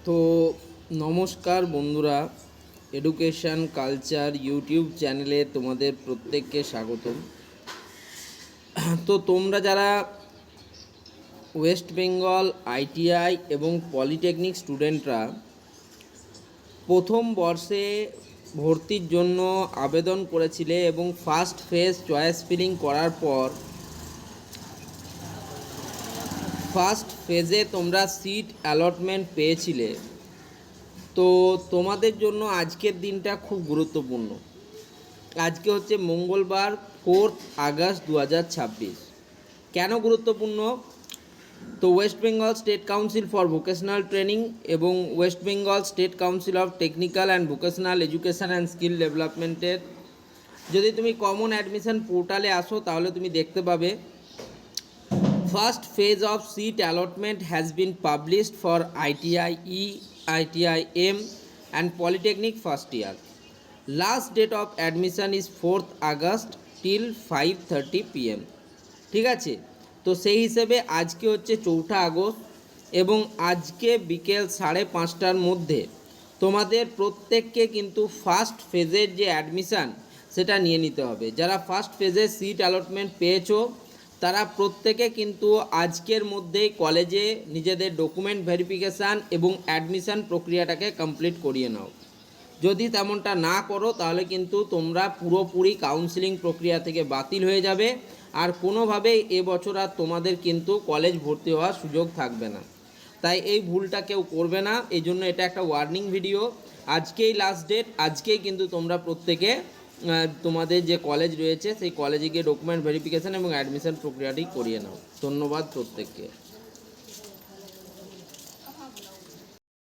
তো নমস্কার বন্ধুরা, এডুকেশন কালচার ইউটিউব চ্যানেলে তোমাদের প্রত্যেককে স্বাগতম। তো তোমরা যারা ওয়েস্ট বেঙ্গল আইটিআই এবং পলিটেকনিক স্টুডেন্টরা প্রথম বর্ষে ভর্তির জন্য আবেদন করেছিলে এবং ফার্স্ট ফেজ চয়েস ফিলিং করার পর ফার্স্ট ফেজে তোমরা সিট অ্যালটমেন্ট পেয়েছিলে, তো তোমাদের জন্য আজকের দিনটা খুব গুরুত্বপূর্ণ। আজকে হচ্ছে মঙ্গলবার 4 আগস্ট 2026। কেন গুরুত্বপূর্ণ? তো West Bengal state council for vocational training এবং West Bengal state council of technical and vocational education and skill ডেভেলপমেন্টের যদি তুমি কমন অ্যাডমিশন পোর্টালে আসো তাহলে তুমি দেখতে পাবে first phase of seat allotment has been published for ITI E, ITI M and Polytechnic first year. Last date of admission is 4th August till 5:30 PM. ঠিক আছে, তো সেই হিসেবে আজকে হচ্ছে 4 আগস্ট এবং আজকে বিকেল 5:30টার মধ্যে তোমাদের প্রত্যেককে কিন্তু ফার্স্ট ফেজের যে অ্যাডমিশান সেটা নিয়ে নিতে হবে। যারা ফার্স্ট ফেজের সিট অ্যালটমেন্ট পেয়েছো তারা প্রত্যেকে কিন্তু আজকের মধ্যেই কলেজে নিজেদের ডকুমেন্ট ভেরিফিকেশান এবং অ্যাডমিশান প্রক্রিয়াটাকে কমপ্লিট করিয়ে নাও। যদি তেমনটা না করো তাহলে কিন্তু তোমরা পুরোপুরি কাউন্সিলিং প্রক্রিয়া থেকে বাতিল হয়ে যাবে, আর কোনোভাবেই এবছর আর তোমাদের কিন্তু কলেজ ভর্তি হওয়ার সুযোগ থাকবে না। তাই এই ভুলটা কেউ করবে না, এই জন্য এটা একটা ওয়ার্নিং ভিডিও। আজকেই লাস্ট ডেট, আজকেই কিন্তু তোমরা প্রত্যেকে তোমাদের যে কলেজ রয়েছে সেই কলেজে গিয়ে ডকুমেন্ট ভেরিফিকেশান এবং অ্যাডমিশন প্রক্রিয়াটি করিয়ে নাও। ধন্যবাদ প্রত্যেককে।